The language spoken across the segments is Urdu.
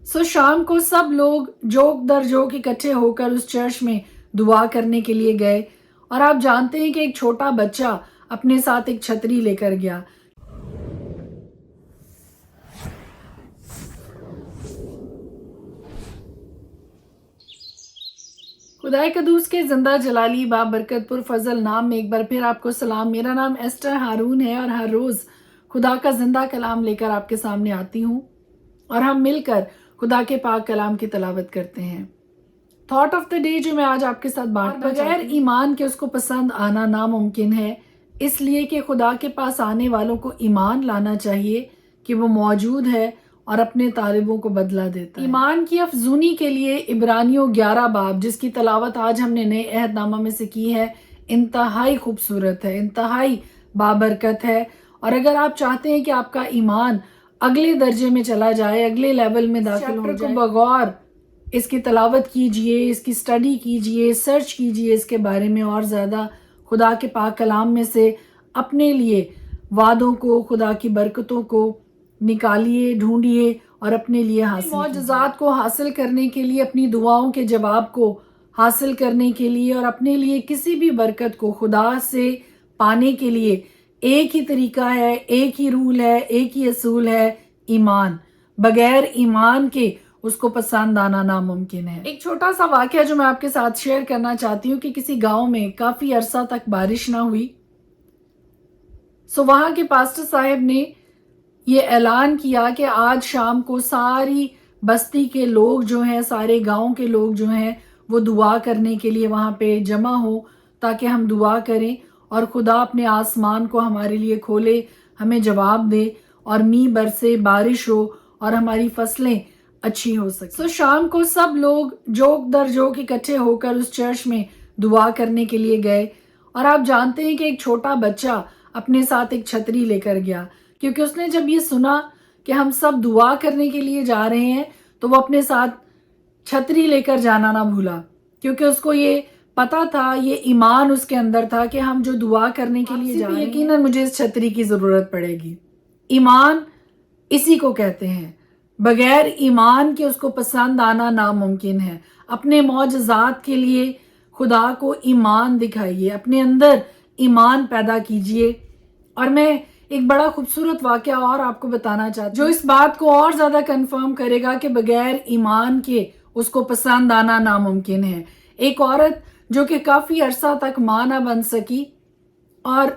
شام کو سب لوگ جوک در جوک اکٹھے ہو کر اس چرچ میں دعا کرنے کے لیے گئے، اور آپ جانتے ہیں کہ ایک چھوٹا بچہ اپنے ساتھ ایک چھتری لے کر گیا۔ خدائے قدوس کے زندہ جلالی بابرکت پر فضل نام میں ایک بار پھر آپ کو سلام۔ میرا نام ایسٹر ہارون ہے اور ہر روز خدا کا زندہ کلام لے کر آپ کے سامنے آتی ہوں، اور ہم مل کر خدا کے پاک کلام کی تلاوت کرتے ہیں۔ تھاٹ آف دا ڈے جو میں آج آپ کے ساتھ بانٹنا چاہتی ہوں، بغیر ایمان کے اس کو پسند آنا ناممکن ہے، اس لیے کہ خدا کے پاس آنے والوں کو ایمان لانا چاہیے کہ وہ موجود ہے اور اپنے طالبوں کو بدلہ دیتا ہے۔ ایمان کی افزونی کے لیے عبرانیوں 11 باب جس کی تلاوت آج ہم نے نئے عہد نامہ میں سے کی ہے، انتہائی خوبصورت ہے، انتہائی بابرکت ہے، اور اگر آپ چاہتے ہیں کہ آپ کا ایمان اگلے درجے میں چلا جائے، اگلے لیول میں داخل ہو جائے، بغور اس کی تلاوت کیجئے، اس کی سٹڈی کیجئے، سرچ کیجئے اس کے بارے میں اور زیادہ، خدا کے پاک کلام میں سے اپنے لیے وعدوں کو، خدا کی برکتوں کو نکالیے، ڈھونڈیے اور اپنے لیے حاصل معجزات کو حاصل کرنے کے لیے، اپنی دعاؤں کے جواب کو حاصل کرنے کے لیے اور اپنے لیے کسی بھی برکت کو خدا سے پانے کے لیے ایک ہی طریقہ ہے، ایک ہی رول ہے، ایک ہی اصول ہے: ایمان۔ بغیر ایمان کے اس کو پسند آنا ناممکن ہے۔ ایک چھوٹا سا واقعہ جو میں آپ کے ساتھ شیئر کرنا چاہتی ہوں کہ کسی گاؤں میں کافی عرصہ تک بارش نہ ہوئی، وہاں کے پاسٹر صاحب نے یہ اعلان کیا کہ آج شام کو ساری بستی کے لوگ جو ہیں، سارے گاؤں کے لوگ جو ہیں، وہ دعا کرنے کے لیے وہاں پہ جمع ہو تاکہ ہم دعا کریں اور خدا اپنے آسمان کو ہمارے لیے کھولے، ہمیں جواب دے اور میਂہ برسے، بارش ہو اور ہماری فصلیں اچھی ہو سکیں۔ شام کو سب لوگ جوک در جوک اکٹھے ہو کر اس چرچ میں دعا کرنے کے لیے گئے، اور آپ جانتے ہیں کہ ایک چھوٹا بچہ اپنے ساتھ ایک چھتری لے کر گیا، کیونکہ اس نے جب یہ سنا کہ ہم سب دعا کرنے کے لیے جا رہے ہیں تو وہ اپنے ساتھ چھتری لے کر جانا نہ بھولا، کیونکہ اس کو یہ پتا تھا، یہ ایمان اس کے اندر تھا کہ ہم جو دعا کرنے کے لیے جا رہے ہیں یقیناً مجھے اس چھتری کی ضرورت پڑے گی۔ ایمان اسی کو کہتے ہیں، بغیر ایمان کے اس کو پسند آنا ناممکن ہے۔ اپنے معجزات کے لیے خدا کو ایمان دکھائیے، اپنے اندر ایمان پیدا کیجئے۔ اور میں ایک بڑا خوبصورت واقعہ اور آپ کو بتانا چاہتی ہوں جو اس بات کو اور زیادہ کنفرم کرے گا کہ بغیر ایمان کے اس کو پسند آنا ناممکن ہے۔ ایک عورت جو کہ کافی عرصہ تک ماں نہ بن سکی، اور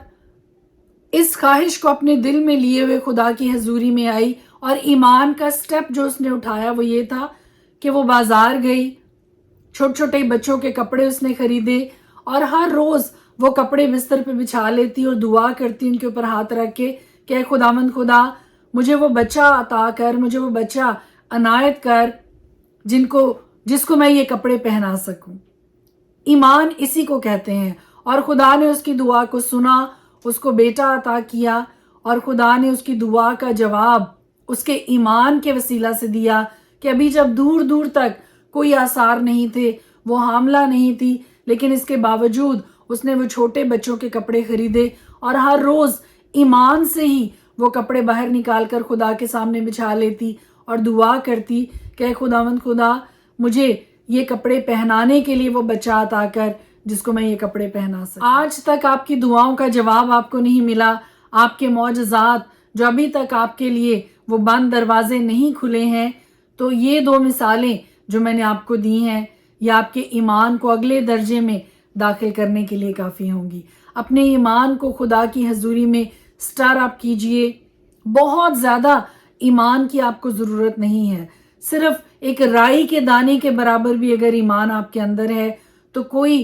اس خواہش کو اپنے دل میں لیے ہوئے خدا کی حضوری میں آئی، اور ایمان کا سٹیپ جو اس نے اٹھایا وہ یہ تھا کہ وہ بازار گئی، چھوٹے چھوٹے بچوں کے کپڑے اس نے خریدے، اور ہر روز وہ کپڑے بستر پہ بچھا لیتی اور دعا کرتی ان کے اوپر ہاتھ رکھ کے کہ اے خداوند خدا، مجھے وہ بچہ عطا کر، مجھے وہ بچہ عنایت کر جس کو میں یہ کپڑے پہنا سکوں۔ ایمان اسی کو کہتے ہیں، اور خدا نے اس کی دعا کو سنا، اس کو بیٹا عطا کیا، اور خدا نے اس کی دعا کا جواب اس کے ایمان کے وسیلہ سے دیا کہ ابھی جب دور دور تک کوئی آثار نہیں تھے، وہ حاملہ نہیں تھی، لیکن اس کے باوجود اس نے وہ چھوٹے بچوں کے کپڑے خریدے، اور ہر روز ایمان سے ہی وہ کپڑے باہر نکال کر خدا کے سامنے بچھا لیتی اور دعا کرتی کہ اے خداوند خدا، مجھے یہ کپڑے پہنانے کے لیے وہ بچہ عطا کر جس کو میں یہ کپڑے پہنا سکوں۔ آج تک آپ کی دعاؤں کا جواب آپ کو نہیں ملا، آپ کے معجزات جو ابھی تک آپ کے لیے وہ بند دروازے نہیں کھلے ہیں، تو یہ 2 مثالیں جو میں نے آپ کو دی ہیں، یہ آپ کے ایمان کو اگلے درجے میں داخل کرنے کے لیے کافی ہوں گی۔ اپنے ایمان کو خدا کی حضوری میں سٹار اپ کیجئے۔ بہت زیادہ ایمان کی آپ کو ضرورت نہیں ہے، صرف ایک رائی کے دانے کے برابر بھی اگر ایمان آپ کے اندر ہے تو کوئی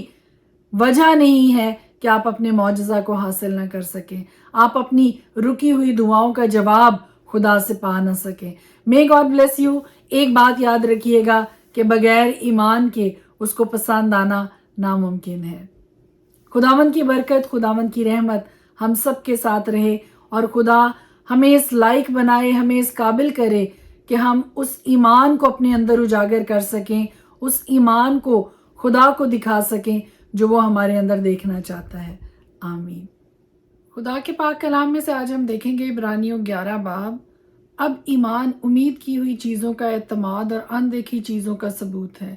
وجہ نہیں ہے کہ آپ اپنے معجزہ کو حاصل نہ کر سکیں، آپ اپنی رکی ہوئی دعاؤں کا جواب خدا سے پا نہ سکیں۔ May God bless you۔ ایک بات یاد رکھیے گا کہ بغیر ایمان کے اس کو پسند آنا ناممکن ہے۔ خداوند کی برکت، خداوند کی رحمت ہم سب کے ساتھ رہے، اور خدا ہمیں اس لائق بنائے، ہمیں اس قابل کرے کہ ہم اس ایمان کو اپنے اندر اجاگر کر سکیں، اس ایمان کو خدا کو دکھا سکیں جو وہ ہمارے اندر دیکھنا چاہتا ہے۔ آمین۔ خدا کے پاک کلام میں سے آج ہم دیکھیں گے عبرانیوں 11 باب اب ایمان امید کی ہوئی چیزوں کا اعتماد اور اندیکھی چیزوں کا ثبوت ہے،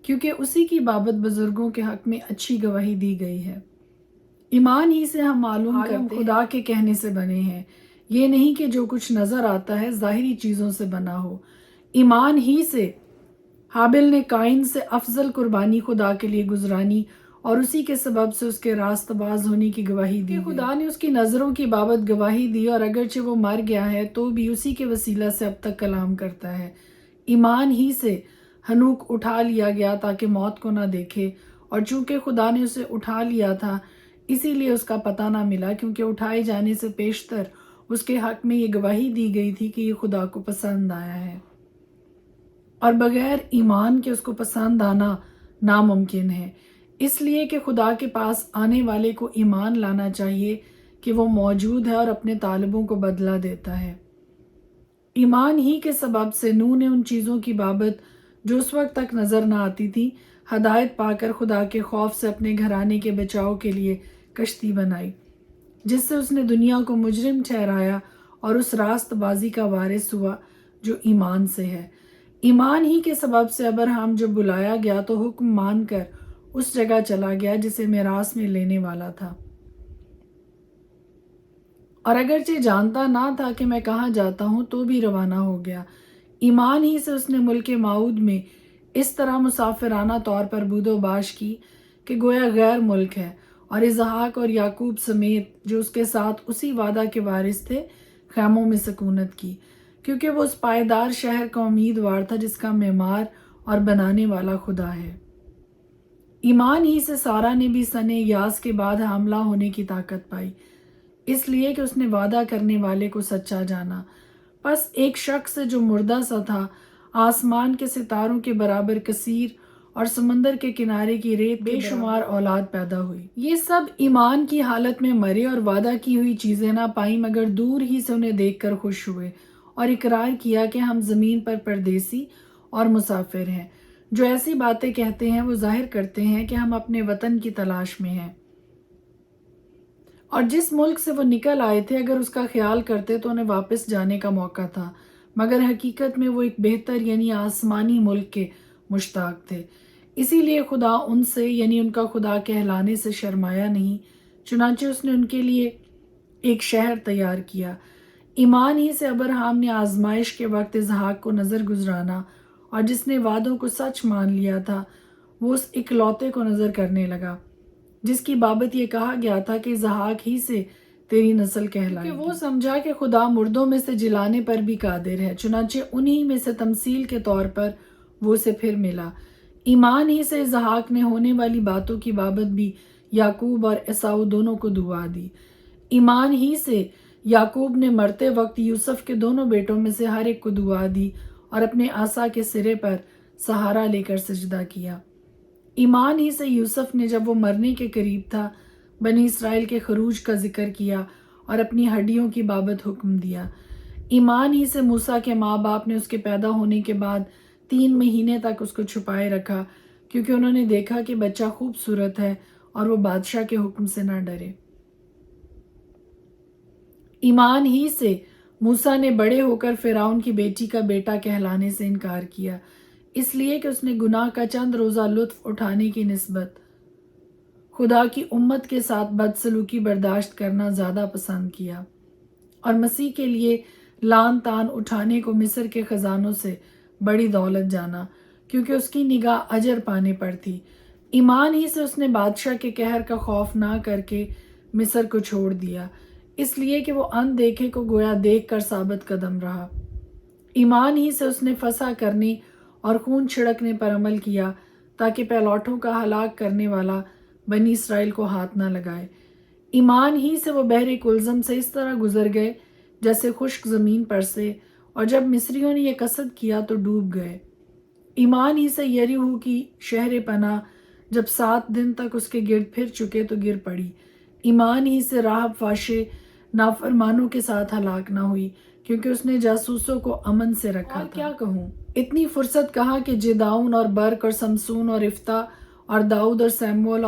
کیونکہ اسی کی بابت بزرگوں کے حق میں اچھی گواہی دی گئی ہے۔ ایمان ہی سے ہم معلوم کرتے ہیں خدا کے کہنے سے بنے ہیں، یہ نہیں کہ جو کچھ نظر آتا ہے ظاہری چیزوں سے بنا ہو۔ ایمان ہی سے حابل نے قائن سے افضل قربانی خدا کے لیے گزرانی اور اسی کے سبب سے اس کے راست باز ہونے کی گواہی دی۔ خدا نے اس کی نظروں کی بابت گواہی دی، اور اگرچہ وہ مر گیا ہے تو بھی اسی کے وسیلہ سے اب تک کلام کرتا ہے۔ ایمان ہی سے ہنوک اٹھا لیا گیا تاکہ موت کو نہ دیکھے، اور چونکہ خدا نے اسے اٹھا لیا تھا اسی لیے اس کا پتہ نہ ملا، کیونکہ اٹھائے جانے سے پیشتر اس کے حق میں یہ گواہی دی گئی تھی کہ یہ خدا کو پسند آیا ہے، اور بغیر ایمان کے اس کو پسند آنا ناممکن ہے۔ اس لیے کہ خدا کے پاس آنے والے کو ایمان لانا چاہیے کہ وہ موجود ہے اور اپنے طالبوں کو بدلہ دیتا ہے۔ ایمان ہی کے سبب سے نوح نے ان چیزوں کی بابت جو اس وقت تک نظر نہ آتی تھی ہدایت پا کر خدا کے خوف سے اپنے گھرانے کے بچاؤ کے لیے کشتی بنائی، جس سے اس نے دنیا کو مجرم ٹھہرایا اور اس راست بازی کا وارث ہوا جو ایمان سے ہے۔ ایمان ہی کے سبب سے ابراہیم جب بلایا گیا تو حکم مان کر اس جگہ چلا گیا جسے میراث میں لینے والا تھا، اور اگرچہ جانتا نہ تھا کہ میں کہاں جاتا ہوں تو بھی روانہ ہو گیا۔ ایمان ہی سے اس نے ملک معود میں اس طرح مسافرانہ طور پر بود و باش کی کہ گویا غیر ملک ہے، اور اسحاق اور یعقوب سمیت جو اس کے ساتھ اسی وعدہ کے وارث تھے خیموں میں سکونت کی، کیونکہ وہ اس پائیدار شہر کا امیدوار تھا جس کا معمار اور بنانے والا خدا ہے۔ ایمان ہی سے سارا نے بھی سن یاس کے بعد حاملہ ہونے کی طاقت پائی، اس لیے کہ اس نے وعدہ کرنے والے کو سچا جانا۔ پس ایک شخص جو مردہ سا تھا آسمان کے ستاروں کے برابر کثیر اور سمندر کے کنارے کی ریت بے شمار اولاد پیدا ہوئی۔ یہ سب ایمان کی حالت میں مرے اور وعدہ کی ہوئی چیزیں نہ پائیں، مگر دور ہی سے انہیں دیکھ کر خوش ہوئے اور اقرار کیا کہ ہم زمین پر پردیسی اور مسافر ہیں۔ جو ایسی باتیں کہتے ہیں وہ ظاہر کرتے ہیں کہ ہم اپنے وطن کی تلاش میں ہیں، اور جس ملک سے وہ نکل آئے تھے اگر اس کا خیال کرتے تو انہیں واپس جانے کا موقع تھا، مگر حقیقت میں وہ ایک بہتر یعنی آسمانی ملک کے مشتاق تھے۔ اسی لیے خدا ان سے یعنی ان کا خدا کہلانے سے شرمایا نہیں، چنانچہ اس نے ان کے لیے ایک شہر تیار کیا۔ ایمان ہی سے ابراہیم نے آزمائش کے وقت اسحاق کو نظر گزرانا، اور جس نے وعدوں کو سچ مان لیا تھا وہ اس اکلوتے کو نظر کرنے لگا جس کی بابت یہ کہا گیا تھا کہ اسحاق ہی سے تیری نسل کہلائے گی۔ کہ وہ سمجھا کہ خدا مردوں میں سے جلانے پر بھی قادر ہے، چنانچہ انہی میں سے تمثیل کے طور پر وہ اسے پھر ملا۔ ایمان ہی سے اسحاق نے ہونے والی باتوں کی بابت بھی یعقوب اور عیساؤ دونوں کو دعا دی۔ ایمان ہی سے یعقوب نے مرتے وقت یوسف کے دونوں بیٹوں میں سے ہر ایک کو دعا دی اور اپنے عصا کے سرے پر سہارا لے کر سجدہ کیا۔ ایمان ہی سے یوسف نے جب وہ مرنے کے قریب تھا بنی اسرائیل کے خروج کا ذکر کیا اور اپنی ہڈیوں کی بابت حکم دیا۔ ایمان ہی سے موسیٰ کے ماں باپ نے اس کے پیدا ہونے کے بعد 3 مہینے تک اس کو چھپائے رکھا، کیونکہ انہوں نے دیکھا کہ بچہ خوبصورت ہے اور وہ بادشاہ کے حکم سے نہ ڈرے۔ ایمان ہی سے موسیٰ نے بڑے ہو کر فرعون کی بیٹی کا بیٹا کہلانے سے انکار کیا، اس لیے کہ اس نے گناہ کا چند روزہ لطف اٹھانے کی نسبت خدا کی امت کے ساتھ بدسلوکی برداشت کرنا زیادہ پسند کیا، اور مسیح کے لیے لان تان اٹھانے کو مصر کے خزانوں سے بڑی دولت جانا، کیونکہ اس کی نگاہ اجر پانے پر تھی۔ ایمان ہی سے اس نے بادشاہ کے قہر کا خوف نہ کر کے مصر کو چھوڑ دیا، اس لیے کہ وہ ان دیکھے کو گویا دیکھ کر ثابت قدم رہا۔ ایمان ہی سے اس نے فسح کرنے اور خون چھڑکنے پر عمل کیا تاکہ پہلوٹوں کا ہلاک کرنے والا بنی اسرائیل کو ہاتھ نہ لگائے۔ ایمان ہی سے وہ بحر کلزم سے اس طرح گزر گئے جیسے خشک زمین پر سے، اور جب مصریوں نے یہ قصد کیا تو ڈوب گئے۔ ایمان ہی سے یریحو کی شہر پناہ جب 7 دن تک اس کے گرد پھر چکے تو گر پڑی۔ ایمان ہی سے راہب فاشے نافرمانوں کے ساتھ ہلاک نہ ہوئی، کیونکہ اس نے جاسوسوں کو امن سے رکھا تھا۔ کیا کہوں، اتنی فرصت کہاں کہ جدعون اور برق اور سمسون اور یفتح اور داؤد اور سیموئیل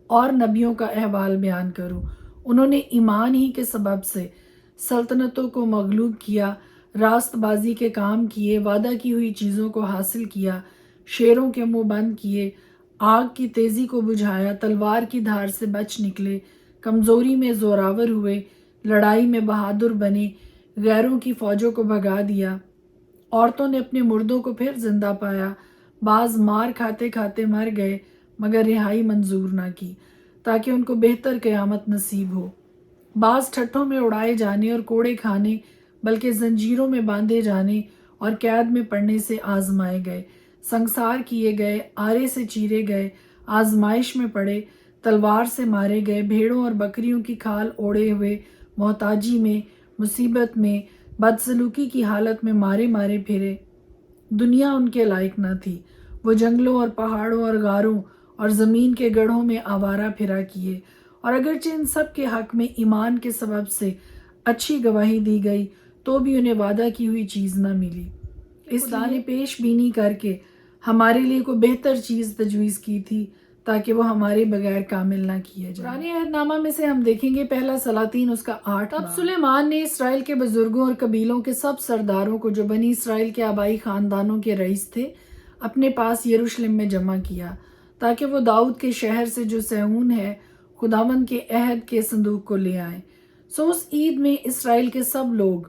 اور نبیوں کا احوال بیان کروں۔ انہوں نے ایمان ہی کے سبب سے سلطنتوں کو مغلوب کیا، راست بازی کے کام کیے، وعدہ کی ہوئی چیزوں کو حاصل کیا، شیروں کے منہ بند کیے، آگ کی تیزی کو بجھایا، تلوار کی دھار سے بچ نکلے، کمزوری میں زوراور ہوئے، لڑائی میں بہادر بنے، غیروں کی فوجوں کو بھگا دیا۔ عورتوں نے اپنے مردوں کو پھر زندہ پایا، بعض مار کھاتے کھاتے مر گئے مگر رہائی منظور نہ کی تاکہ ان کو بہتر قیامت نصیب ہو۔ بعض ٹھٹھوں میں اڑائے جانے اور کوڑے کھانے بلکہ زنجیروں میں باندھے جانے اور قید میں پڑنے سے آزمائے گئے، سنگسار کیے گئے، آرے سے چیرے گئے، آزمائش میں پڑے، تلوار سے مارے گئے، بھیڑوں اور بکریوں کی کھال اوڑے ہوئے، محتاجی میں، مصیبت میں، بدسلوکی کی حالت میں مارے مارے پھرے۔ دنیا ان کے لائق نہ تھی، وہ جنگلوں اور پہاڑوں اور غاروں اور زمین کے گڑھوں میں آوارہ پھرا کیے، اور اگرچہ ان سب کے حق میں ایمان کے سبب سے اچھی گواہی دی گئی تو بھی انہیں وعدہ کی ہوئی چیز نہ ملی۔ خدا نے پیش بینی کر کے ہمارے لیے کوئی بہتر چیز تجویز کی تھی تاکہ وہ ہمارے بغیر کامل نہ کیے جائے۔ پرانے عہد نامہ میں سے ہم دیکھیں گے پہلا سلاطین اس کا 8 تب سلیمان نے اسرائیل کے بزرگوں اور قبیلوں کے سب سرداروں کو جو بنی اسرائیل کے آبائی خاندانوں کے رئیس تھے اپنے پاس یروشلم میں جمع کیا تاکہ وہ داؤد کے شہر سے جو صہیون ہے خداوند کے عہد کے صندوق کو لے آئیں۔ سو اس عید میں اسرائیل کے سب لوگ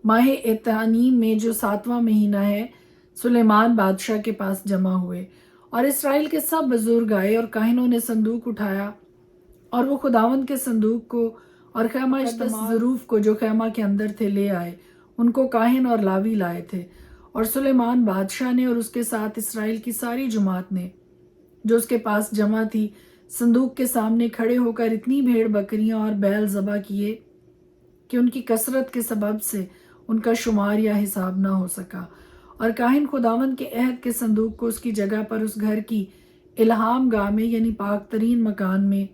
ماہ اتانیم میں جو 7واں مہینہ ہے سلیمان بادشاہ کے پاس جمع ہوئے، اور اسرائیل کے سب بزرگ آئے اور کاہنوں نے صندوق اٹھایا اور وہ خداوند کے صندوق کو اور خیمہ اجتماع ظروف کو جو خیمہ کے اندر تھے لے آئے۔ ان کو کاہن اور لاوی لائے تھے، اور سلیمان بادشاہ نے اور اس کے ساتھ اسرائیل کی ساری جماعت نے جو اس کے پاس جمع تھی صندوق کے سامنے کھڑے ہو کر اتنی بھیڑ بکریاں اور بیل ذبح کیے کہ ان کی کثرت کے سبب سے ان کا شمار یا حساب نہ ہو سکا۔ اور کاہن خداوند کے عہد کے صندوق کو اس کی جگہ پر اس گھر کی الہام گاہ میں یعنی پاک ترین مکان میں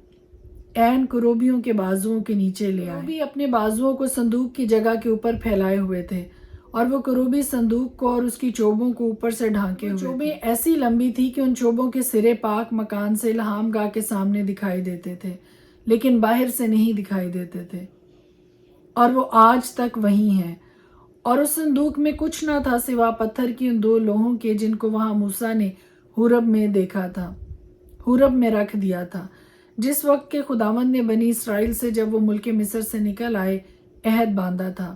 عین کروبیوں کے بازوؤں کے نیچے لے آئے۔ کروبی اپنے بازوؤں کو صندوق کی جگہ کے اوپر پھیلائے ہوئے تھے، اور وہ کروبی صندوق کو اور اس کی چوبوں کو اوپر سے ڈھانکے ہوئے چوبیں ایسی لمبی تھی کہ ان چوبوں کے سرے پاک مکان سے الہام گاہ کے سامنے دکھائی دیتے تھے لیکن باہر سے نہیں دکھائی دیتے تھے، اور وہ آج تک وہیں ہیں۔ اور اس صندوق میں کچھ نہ تھا سوا پتھر کی ان 2 لوہوں کے جن کو وہاں موسیٰ نے حورب میں دیکھا تھا، حورب میں رکھ دیا تھا، جس وقت کہ خداوند نے بنی اسرائیل سے جب وہ ملک مصر سے نکل آئے عہد باندھا تھا۔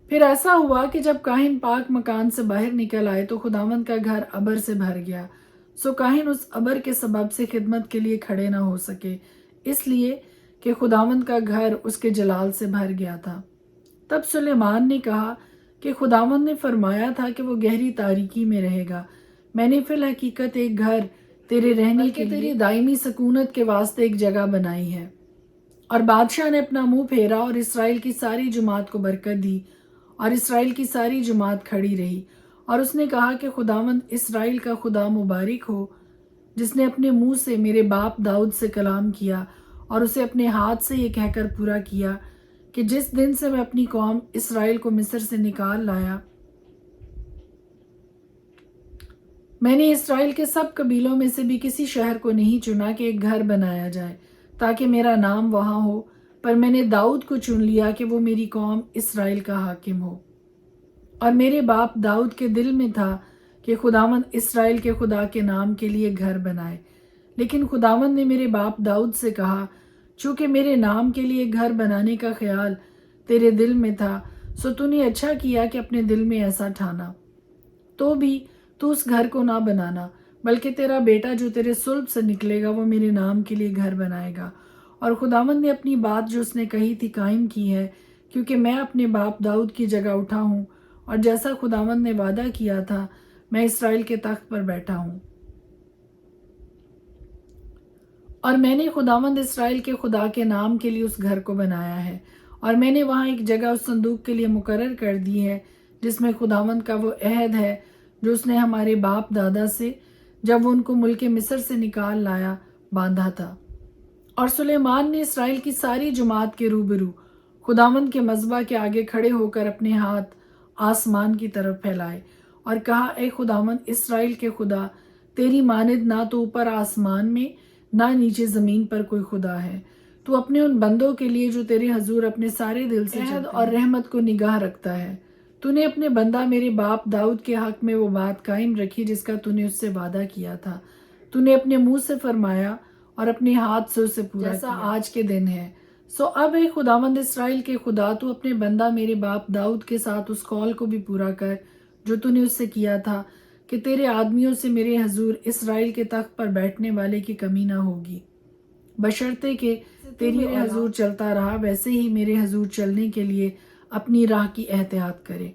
پھر ایسا ہوا کہ جب کاہن پاک مکان سے باہر نکل آئے تو خداوند کا گھر ابر سے بھر گیا، سو کاہن اس ابر کے سبب سے خدمت کے لیے کھڑے نہ ہو سکے، اس لیے کہ خداوند کا گھر اس کے جلال سے بھر گیا تھا۔ تب سلیمان نے کہا کہ خداوند نے فرمایا تھا کہ وہ گہری تاریکی میں رہے گا، میں نے فی الحقیقت ایک گھر تیرے رہنے کے لیے تیری دائمی سکونت کے واسطے ایک جگہ بنائی ہے۔ اور بادشاہ نے اپنا منہ پھیرا اور اسرائیل کی ساری جماعت کو برکت دی، اور اسرائیل کی ساری جماعت کھڑی رہی، اور اس نے کہا کہ خداوند اسرائیل کا خدا مبارک ہو جس نے اپنے منہ سے میرے باپ داؤد سے کلام کیا اور اسے اپنے ہاتھ سے یہ کہہ کر پورا کیا کہ جس دن سے میں اپنی قوم اسرائیل کو مصر سے نکال لایا میں نے اسرائیل کے سب قبیلوں میں سے بھی کسی شہر کو نہیں چنا کہ ایک گھر بنایا جائے تاکہ میرا نام وہاں ہو، پر میں نے داؤد کو چن لیا کہ وہ میری قوم اسرائیل کا حاکم ہو۔ اور میرے باپ داؤد کے دل میں تھا کہ خداوند اسرائیل کے خدا کے نام کے لیے گھر بنائے، لیکن خداوند نے میرے باپ داؤد سے کہا چونکہ میرے نام کے لیے گھر بنانے کا خیال تیرے دل میں تھا، سو تو نے اچھا کیا کہ اپنے دل میں ایسا ٹھانا، تو بھی تو اس گھر کو نہ بنانا، بلکہ تیرا بیٹا جو تیرے صلب سے نکلے گا وہ میرے نام کے لیے گھر بنائے گا۔ اور خداوند نے اپنی بات جو اس نے کہی تھی قائم کی ہے، کیونکہ میں اپنے باپ داؤد کی جگہ اٹھا ہوں، اور جیسا خداوند نے وعدہ کیا تھا میں اسرائیل کے تخت پر بیٹھا ہوں۔ اور میں نے خداوند اسرائیل کے خدا کے نام کے لیے اس گھر کو بنایا ہے، اور میں نے وہاں ایک جگہ اس صندوق کے لیے مقرر کر دی ہے جس میں خداوند کا وہ عہد ہے جو اس نے ہمارے باپ دادا سے جب وہ ان کو ملک مصر سے نکال لایا باندھا تھا۔ اور سلیمان نے اسرائیل کی ساری جماعت کے روبرو خداوند کے مذبح کے آگے کھڑے ہو کر اپنے ہاتھ آسمان کی طرف پھیلائے اور کہا اے خداوند اسرائیل کے خدا، تیری مانند نہ تو اوپر آسمان میں نہ نیچے زمین پر کوئی خدا ہے، تو اپنے ان بندوں کے لیے جو تیرے حضور اپنے سارے دل سے عہد اور رحمت کو نگاہ رکھتا ہے۔ تو نے اپنے بندہ میرے باپ داؤد کے حق میں وہ بات قائم رکھی جس کا تو نے اس سے وعدہ کیا تھا۔ تو نے اپنے منہ سے فرمایا اور اپنے ہاتھ سے اسے پورا کیا، جیسا آج کے دن ہے۔ سو اب اے خداوند اسرائیل کے خدا، تو اپنے بندہ میرے باپ داؤد کے ساتھ اس قول کو بھی پورا کر جو تو نے اس سے کیا تھا کہ تیرے آدمیوں سے میرے حضور اسرائیل کے تخت پر بیٹھنے والے کی کمی نہ ہوگی، بشرطے کہ تیری حضور چلتا رہا ویسے ہی میرے حضور چلنے کے لیے اپنی راہ کی احتیاط کرے۔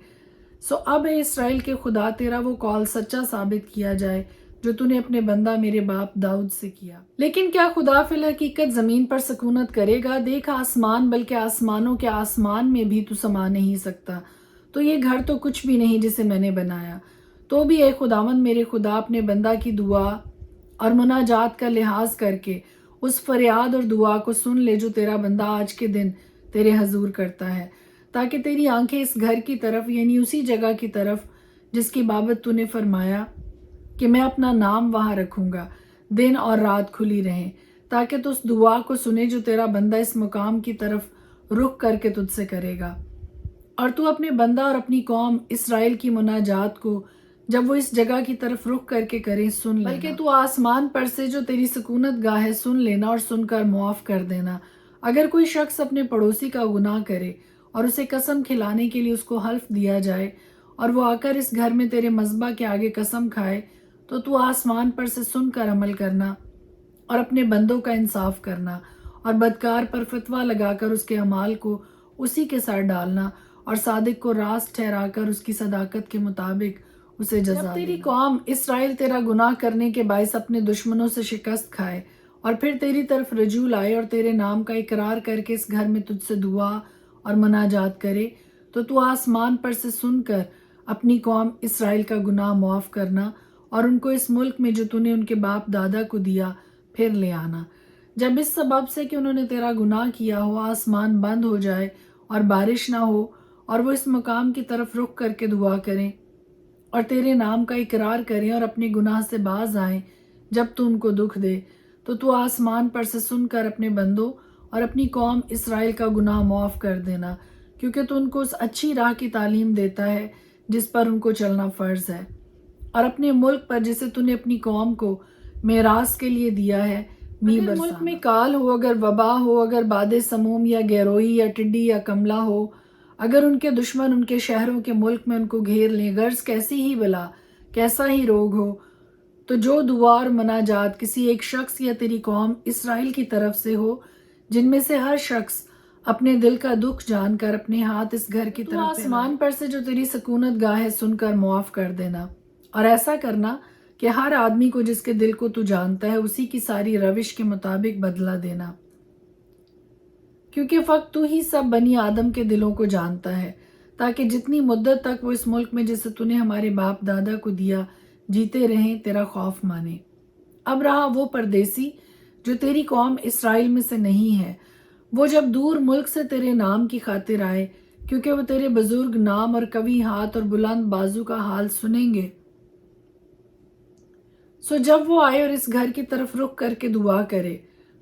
سو اب اے اسرائیل کے خدا، تیرا وہ قول سچا ثابت کیا جائے جو تو نے اپنے بندہ میرے باپ داؤد سے کیا۔ لیکن کیا خدا فی الحقیقت زمین پر سکونت کرے گا؟ دیکھ آسمان، بلکہ آسمانوں کے آسمان میں بھی تو سما نہیں سکتا، تو یہ گھر تو کچھ بھی نہیں جسے میں نے بنایا۔ تو بھی اے خداوند میرے خدا، اپنے بندہ کی دعا اور مناجات کا لحاظ کر کے اس فریاد اور دعا کو سن لے جو تیرا بندہ آج کے دن تیرے حضور کرتا ہے، تاکہ تیری آنکھیں اس گھر کی طرف، یعنی اسی جگہ کی طرف جس کی بابت تو نے فرمایا کہ میں اپنا نام وہاں رکھوں گا، دن اور رات کھلی رہیں، تاکہ تو اس دعا کو سنے جو تیرا بندہ اس مقام کی طرف رخ کر کے تجھ سے کرے گا، اور تو اپنے بندہ اور اپنی قوم اسرائیل کی مناجات کو جب وہ اس جگہ کی طرف رخ کر کے کریں سن لینا، بلکہ تو آسمان پر سے جو تیری سکونت گاہ ہے سن لینا اور سن کر معاف کر دینا۔ اگر کوئی شخص اپنے پڑوسی کا گناہ کرے اور اسے قسم کھلانے کے لیے اس کو حلف دیا جائے اور وہ آ کر اس گھر میں تیرے مذبح کے آگے قسم کھائے، تو آسمان پر سے سن کر عمل کرنا اور اپنے بندوں کا انصاف کرنا اور بدکار پر فتویٰ لگا کر اس کے اعمال کو اسی کے ساتھ ڈالنا اور صادق کو راست ٹھہرا کر اس کی صداقت کے مطابق اسے جزا دینا۔ جب تیری قوم اسرائیل تیرا گناہ کرنے کے باعث اپنے دشمنوں سے شکست کھائے اور پھر تیری طرف رجوع لائے اور تیرے نام کا اقرار کر کے اس گھر میں تجھ سے دعا اور مناجات کرے، تو آسمان پر سے سن کر اپنی قوم اسرائیل کا گناہ معاف کرنا اور ان کو اس ملک میں جو تو نے ان کے باپ دادا کو دیا پھر لے آنا۔ جب اس سبب سے کہ انہوں نے تیرا گناہ کیا ہو آسمان بند ہو جائے اور بارش نہ ہو، اور وہ اس مقام کی طرف رخ کر کے دعا کریں اور تیرے نام کا اقرار کریں اور اپنے گناہ سے باز آئیں جب تو ان کو دکھ دے، تو آسمان پر سے سن کر اپنے بندوں اور اپنی قوم اسرائیل کا گناہ معاف کر دینا، کیونکہ تو ان کو اس اچھی راہ کی تعلیم دیتا ہے جس پر ان کو چلنا فرض ہے، اور اپنے ملک پر جسے تو نے اپنی قوم کو میراث کے لیے دیا ہے می برسانا۔ اگر ملک میں کال ہو، اگر وبا ہو، اگر باد سموم یا گیروئی یا ٹڈی یا کملا ہو، اگر ان کے دشمن ان کے شہروں کے ملک میں ان کو گھیر لیں، غرض کیسی ہی بلا، کیسا ہی روگ ہو، تو جو دعا اور مناجات کسی ایک شخص یا تیری قوم اسرائیل کی طرف سے ہو، جن میں سے ہر شخص اپنے دل کا دکھ جان کر اپنے ہاتھ اس گھر کی طرف آسمان پر سے جو تیری سکونت گاہ ہے سن کر معاف کر دینا، اور ایسا کرنا کہ ہر آدمی کو جس کے دل کو تو جانتا ہے اسی کی ساری روش کے مطابق بدلہ دینا، کیونکہ فقط تو ہی سب بنی آدم کے دلوں کو جانتا ہے، تاکہ جتنی مدت تک وہ اس ملک میں جسے تو نے ہمارے باپ دادا کو دیا جیتے رہیں تیرا خوف مانے۔ اب رہا وہ پردیسی جو تیری قوم اسرائیل میں سے نہیں ہے، وہ جب دور ملک سے تیرے نام کی خاطر آئے، کیونکہ وہ تیرے بزرگ نام اور قوی ہاتھ اور بلند بازو کا حال سنیں گے، سو جب وہ آئے اور اس گھر کی طرف رخ کر کے دعا کرے،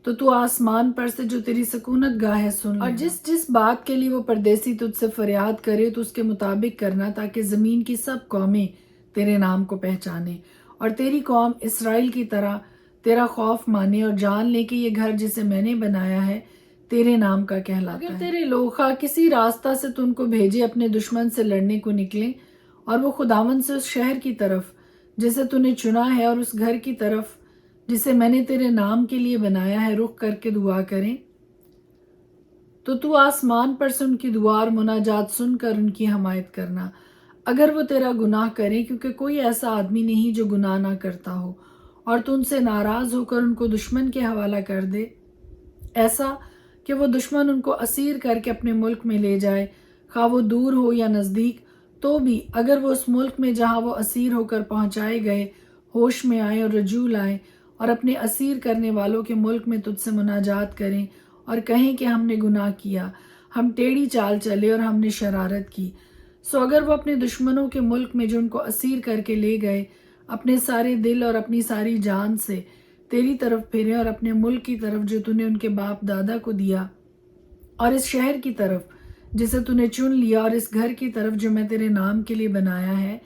تو آسمان پر سے جو تیری سکونت گاہ ہے سن لینا، اور جس بات کے لیے وہ پردیسی تجھ سے فریاد کرے تو اس کے مطابق کرنا، تاکہ زمین کی سب قومیں تیرے نام کو پہچانے اور تیری قوم اسرائیل کی طرح تیرا خوف مانے اور جان لے کہ یہ گھر جسے میں نے بنایا ہے تیرے نام کا کہلاتا ہے۔ اگر تیرے لوگ خواہ کسی راستہ سے تو ان کو بھیجے اپنے دشمن سے لڑنے کو نکلیں، اور وہ خداوند سے اس شہر کی طرف جسے تو نے چنا ہے اور اس گھر کی طرف جسے میں نے تیرے نام کے لیے بنایا ہے رخ کر کے دعا کریں، تو آسمان پر سے ان کی دعا اور مناجات سن کر ان کی حمایت کرنا۔ اگر وہ تیرا گناہ کریں، کیونکہ کوئی ایسا آدمی نہیں جو گناہ نہ کرتا ہو، اور تو ان سے ناراض ہو کر ان کو دشمن کے حوالہ کر دے، ایسا کہ وہ دشمن ان کو اسیر کر کے اپنے ملک میں لے جائے، خواہ وہ دور ہو یا نزدیک، تو بھی اگر وہ اس ملک میں جہاں وہ اسیر ہو کر پہنچائے گئے ہوش میں آئیں اور رجوع لائیں اور اپنے اسیر کرنے والوں کے ملک میں تجھ سے مناجات کریں اور کہیں کہ ہم نے گناہ کیا، ہم ٹیڑھی چال چلے اور ہم نے شرارت کی، سو اگر وہ اپنے دشمنوں کے ملک میں جو ان کو اسیر کر کے لے گئے اپنے سارے دل اور اپنی ساری جان سے تیری طرف پھریں اور اپنے ملک کی طرف جو تو نے ان کے باپ دادا کو دیا، اور اس شہر کی طرف جسے تو نے چن لیا، اور اس گھر کی طرف جو میں تیرے نام کے لیے بنایا ہے،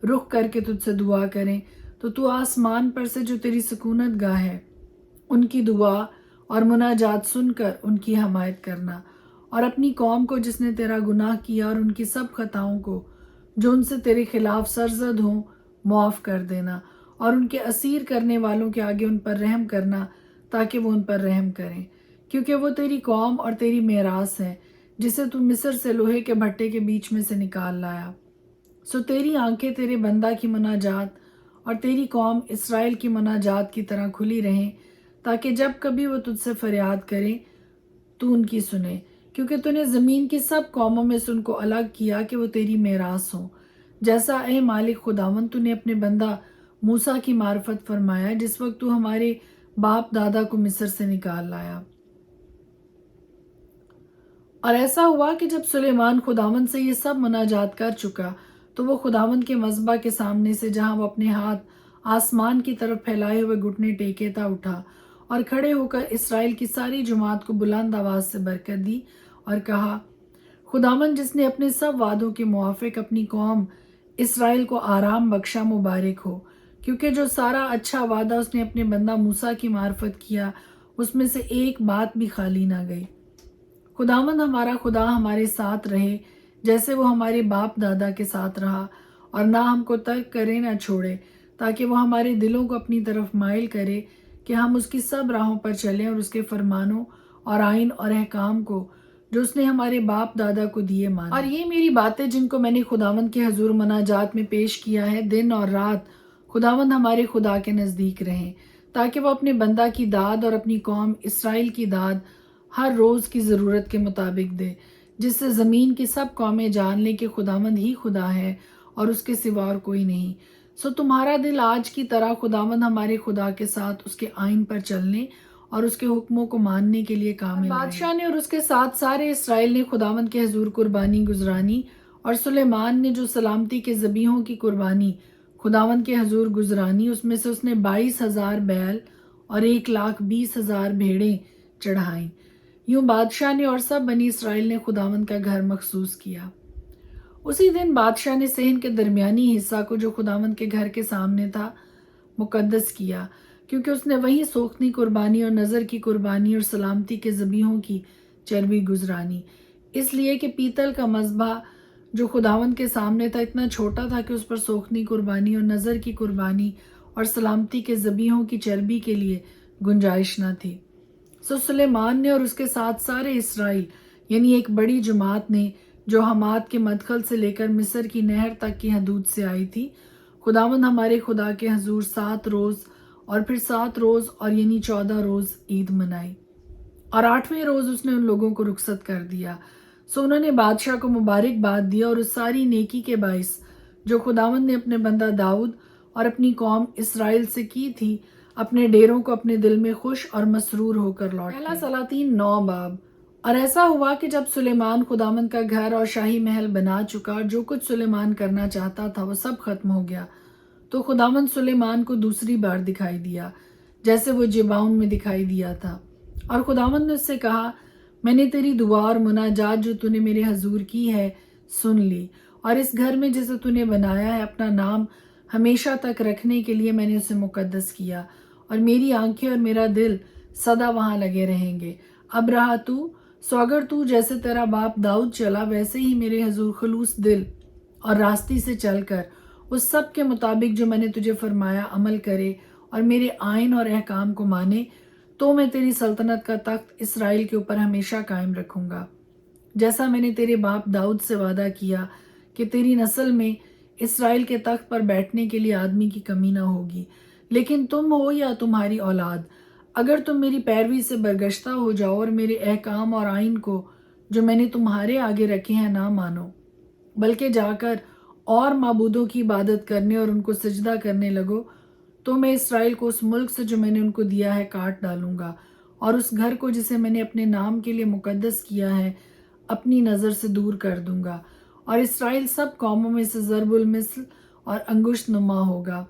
رخ کر کے تجھ سے دعا کریں، تو آسمان پر سے جو تیری سکونت گاہ ہے ان کی دعا اور مناجات سن کر ان کی حمایت کرنا، اور اپنی قوم کو جس نے تیرا گناہ کیا اور ان کی سب خطاؤں کو جو ان سے تیرے خلاف سرزد ہوں معاف کر دینا، اور ان کے اسیر کرنے والوں کے آگے ان پر رحم کرنا تاکہ وہ ان پر رحم کریں، کیونکہ وہ تیری قوم اور تیری میراث ہے جسے تو مصر سے لوہے کے بھٹے کے بیچ میں سے نکال لایا۔ سو تیری آنکھیں تیرے بندہ کی مناجات اور تیری قوم اسرائیل کی مناجات کی طرح کھلی رہیں، تاکہ جب کبھی وہ تجھ سے فریاد کریں تو ان کی سنے، کیونکہ تو نے زمین کی سب قوموں میں سے ان کو الگ کیا کہ وہ تیری میراث ہوں، جیسا اے مالک خداوند تو نے اپنے بندہ موسیٰ کی معرفت فرمایا جس وقت تو ہمارے باپ دادا کو مصر سے نکال لایا۔ اور ایسا ہوا کہ جب سلیمان خداوند سے یہ سب مناجات کر چکا تو وہ خداوند کے مذبح کے سامنے سے جہاں وہ اپنے ہاتھ آسمان کی طرف پھیلائے ہوئے گھٹنے ٹیکے تھا اٹھا، اور کھڑے ہو کر اسرائیل کی ساری جماعت کو بلند آواز سے برکت دی اور کہا، خداوند جس نے اپنے سب وعدوں کے موافق اپنی قوم اسرائیل کو آرام بخشا، مبارک ہو، کیونکہ جو سارا اچھا وعدہ اس نے اپنے بندہ موسیٰ کی معرفت کیا اس میں سے ایک بات بھی خالی نہ گئی۔ خداوند ہمارا خدا ہمارے ساتھ رہے جیسے وہ ہمارے باپ دادا کے ساتھ رہا، اور نہ ہم کو ترک کرے نہ چھوڑے، تاکہ وہ ہمارے دلوں کو اپنی طرف مائل کرے کہ ہم اس کی سب راہوں پر چلیں اور اس کے فرمانوں اور آئین اور احکام کو جو اس نے ہمارے باپ دادا کو دیے مانیں۔ اور یہ میری باتیں جن کو میں نے خداوند کے حضور مناجات میں پیش کیا ہے، دن اور رات خداوند ہمارے خدا کے نزدیک رہیں، تاکہ وہ اپنے بندہ کی داد اور اپنی قوم اسرائیل کی داد ہر روز کی ضرورت کے مطابق دے، جس سے زمین کی سب قومیں جان لیں کہ خداوند ہی خدا ہے اور اس کے سوا اور کوئی نہیں۔ سو تمہارا دل آج کی طرح خداوند ہمارے خدا کے ساتھ اس کے آئین پر چلنے اور اس کے حکموں کو ماننے کے لیے کامل رہے۔ بادشاہ نے اور اس کے ساتھ سارے اسرائیل نے خداوند کے حضور قربانی گزرانی، اور سلیمان نے جو سلامتی کے ذبیحوں کی قربانی خداوند کے حضور گزرانی، اس میں سے اس نے 22,000 بیل اور 1,20,000 بھیڑیں چڑھائیں۔ یوں بادشاہ نے اور سب بنی اسرائیل نے خداوند کا گھر مخصوص کیا۔ اسی دن بادشاہ نے صحن کے درمیانی حصہ کو جو خداوند کے گھر کے سامنے تھا مقدس کیا، کیونکہ اس نے وہیں سوختنی قربانی اور نظر کی قربانی اور سلامتی کے ذبیحوں کی چربی گزرانی، اس لیے کہ پیتل کا مذبح جو خداوند کے سامنے تھا اتنا چھوٹا تھا کہ اس پر سوختنی قربانی اور نظر کی قربانی اور سلامتی کے ذبیحوں کی چربی کے لیے گنجائش نہ تھی۔ سو سلیمان نے اور اس کے ساتھ سارے اسرائیل یعنی ایک بڑی جماعت نے جو حمات کے مدخل سے لے کر مصر کی نہر تک کی حدود سے آئی تھی، خداوند ہمارے خدا کے حضور 7 روز اور پھر 7 روز اور یعنی 14 روز عید منائی، اور 8ویں روز اس نے ان لوگوں کو رخصت کر دیا۔ سو انہوں نے بادشاہ کو مبارکباد دیا اور اس ساری نیکی کے باعث جو خداوند نے اپنے بندہ داؤد اور اپنی قوم اسرائیل سے کی تھی، اپنے ڈیروں کو اپنے دل میں خوش اور مسرور ہو کر لوٹ۔ پہلا سلاطین 9 باب۔ اور ایسا ہوا کہ جب سلیمان خداوند کا گھر اور شاہی محل بنا چکا اور جو کچھ سلیمان کرنا چاہتا تھا وہ سب ختم ہو گیا، تو خداوند سلیمان کو دوسری بار دکھائی دیا جیسے وہ جباؤن میں دکھائی دیا تھا، اور خداوند نے اس سے کہا، میں نے تیری دعا اور مناجات جو تو نے میرے حضور کی ہے سن لی، اور اس گھر میں جسے تو نے بنایا ہے اپنا نام ہمیشہ تک رکھنے کے لیے میں نے اسے مقدس کیا، اور میری آنکھیں اور میرا دل سدا وہاں لگے رہیں گے۔ اب رہا سو اگر تو جیسے تیرا باپ داؤد چلا ویسے ہی میرے حضور خلوص دل اور راستی سے چل کر اس سب کے مطابق جو میں نے تجھے فرمایا عمل کرے اور میرے آئین اور احکام کو مانے، تو میں تیری سلطنت کا تخت اسرائیل کے اوپر ہمیشہ قائم رکھوں گا، جیسا میں نے تیرے باپ داؤد سے وعدہ کیا کہ تیری نسل میں اسرائیل کے تخت پر بیٹھنے کے لیے آدمی کی کمی نہ ہوگی۔ لیکن تم ہو یا تمہاری اولاد اگر تم میری پیروی سے برگشتہ ہو جاؤ اور میرے احکام اور آئین کو جو میں نے تمہارے آگے رکھے ہیں نہ مانو، بلکہ جا کر اور معبودوں کی عبادت کرنے اور ان کو سجدہ کرنے لگو، تو میں اسرائیل کو اس ملک سے جو میں نے ان کو دیا ہے کاٹ ڈالوں گا، اور اس گھر کو جسے میں نے اپنے نام کے لیے مقدس کیا ہے اپنی نظر سے دور کر دوں گا، اور اسرائیل سب قوموں میں سے ضرب المثل اور انگشت نما ہوگا۔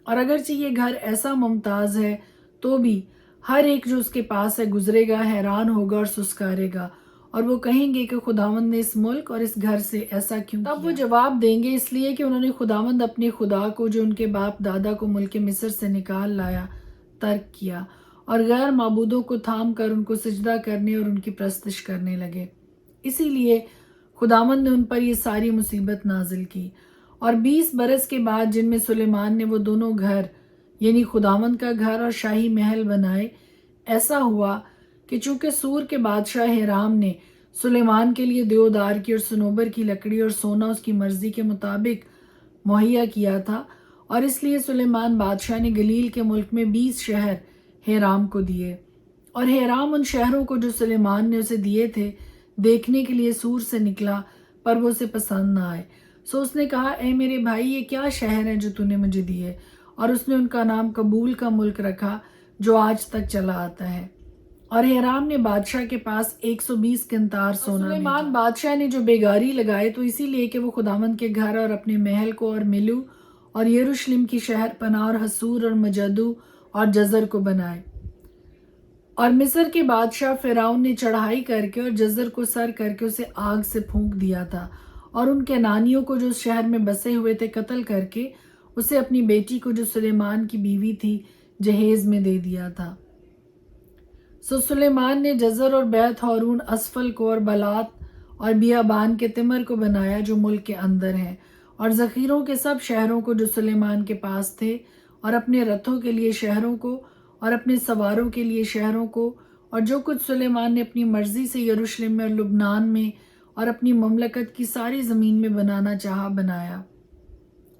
اور اگرچہ یہ گھر ایسا ممتاز ہے تو بھی ہر ایک جو اس کے پاس ہے گزرے گا، حیران ہوگا اور سسکارے گا، اور وہ کہیں گے کہ خداوند نے اس ملک اور اس گھر سے ایسا کیوں کیا؟ تب وہ جواب دیں گے اس لیے کہ انہوں نے خداوند اپنے خدا کو جو ان کے باپ دادا کو ملک مصر سے نکال لایا ترک کیا، اور غیر معبودوں کو تھام کر ان کو سجدہ کرنے اور ان کی پرستش کرنے لگے۔ اسی لیے خداوند نے ان پر یہ ساری مصیبت نازل کی۔ اور 20 برس کے بعد جن میں سلیمان نے وہ دونوں گھر یعنی خداوند کا گھر اور شاہی محل بنائے، ایسا ہوا کہ چونکہ سور کے بادشاہ ہیرام نے سلیمان کے لیے دیودار کی اور صنوبر کی لکڑی اور سونا اس کی مرضی کے مطابق مہیا کیا تھا، اور اس لیے سلیمان بادشاہ نے گلیل کے ملک میں 20 شہر ہیرام کو دیے، اور ہیرام ان شہروں کو جو سلیمان نے اسے دیے تھے دیکھنے کے لیے سور سے نکلا، پر وہ اسے پسند نہ آئے۔ سو اس نے کہا، اے میرے بھائی، یہ کیا شہر ہیں جو تو نے مجھے دیے؟ اور اس نے ان کا نام قبول کا ملک رکھا جو آج تک چلا آتا ہے۔ اور ہیرام نے بادشاہ کے پاس 120 قنطار سونا بھیجا۔ سلیمان بادشاہ نے جو بیگاری لگائے تو اسی لیے کہ وہ خداوند کے گھر اور اپنے محل کو اور ملو اور یروشلم کی شہر پناہ اور حصور اور مجدو اور جزر کو بنائے۔ اور مصر کے بادشاہ فرعون نے چڑھائی کر کے اور جزر کو سر کر کے اسے آگ سے پھونک دیا تھا، اور ان کنعانیوں کو جو اس شہر میں بسے ہوئے تھے قتل کر کے اسے اپنی بیٹی کو جو سلیمان کی بیوی تھی جہیز میں دے دیا تھا۔ سو سلیمان نے جزر اور بیت ہارون اسفل کو اور بلات اور بیابان کے تمر کو بنایا جو ملک کے اندر ہیں، اور ذخیروں کے سب شہروں کو جو سلیمان کے پاس تھے، اور اپنے رتھوں کے لیے شہروں کو اور اپنے سواروں کے لیے شہروں کو، اور جو کچھ سلیمان نے اپنی مرضی سے یروشلم میں اور لبنان میں اور اپنی مملکت کی ساری زمین میں بنانا چاہا بنایا۔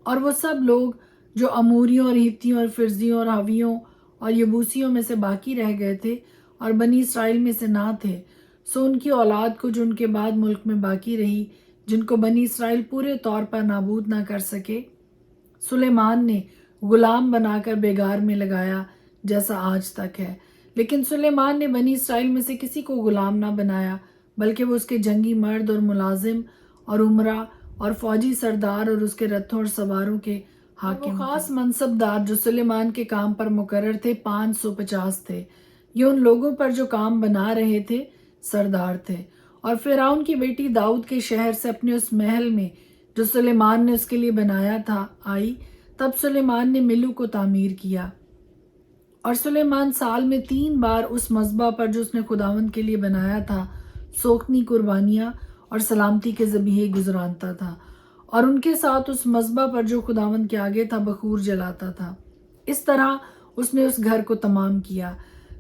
اور وہ سب لوگ جو اموریوں اور ہتھیوں اور فرزیوں اور حویوں اور یبوسیوں میں سے باقی رہ گئے تھے اور بنی اسرائیل میں سے نہ تھے، سو ان کی اولاد کو جو ان کے بعد ملک میں باقی رہی، جن کو بنی اسرائیل پورے طور پر نابود نہ کر سکے، سلیمان نے غلام بنا کر بیگار میں لگایا جیسا آج تک ہے۔ لیکن سلیمان نے بنی اسرائیل میں سے کسی کو غلام نہ بنایا، بلکہ وہ اس کے جنگی مرد اور ملازم اور عمرہ اور فوجی سردار اور اس کے رتھوں اور سواروں کے حاکم تھے۔ وہ خاص منصب دار جو سلیمان کے کام پر مقرر تھے 550 تھے۔ یہ ان لوگوں پر جو کام بنا رہے تھے سردار تھے۔ اور فرعون کی بیٹی داؤد کے شہر سے اپنے اس محل میں جو سلیمان نے اس کے لیے بنایا تھا آئی، تب سلیمان نے ملو کو تعمیر کیا۔ اور سلیمان سال میں 3 بار اس مذبح پر جو اس نے خداوند کے لیے بنایا تھا سوختنی قربانیاں اور سلامتی کے ذبیحے گزرانتا تھا، اور ان کے ساتھ اس مذبح پر جو خداوند کے آگے تھا بخور جلاتا تھا۔ اس طرح اس نے اس گھر کو تمام کیا۔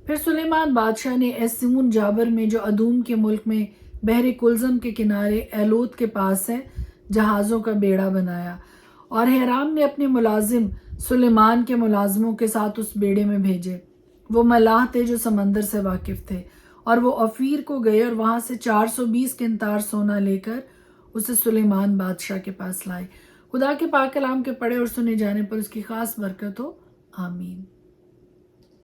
پھر سلیمان بادشاہ نے ایسیون جابر میں جو ادوم کے ملک میں بحر کلزم کے کنارے ایلوت کے پاس ہے جہازوں کا بیڑا بنایا، اور ہیرام نے اپنے ملازم سلیمان کے ملازموں کے ساتھ اس بیڑے میں بھیجے۔ وہ ملاح تھے جو سمندر سے واقف تھے، اور وہ اوفیر کو گئے اور وہاں سے 420 قنطار سونا لے کر اسے سلیمان بادشاہ کے پاس لائے۔ خدا کے پاک کلام کے پڑھے اور سنے جانے پر اس کی خاص برکت ہو، آمین۔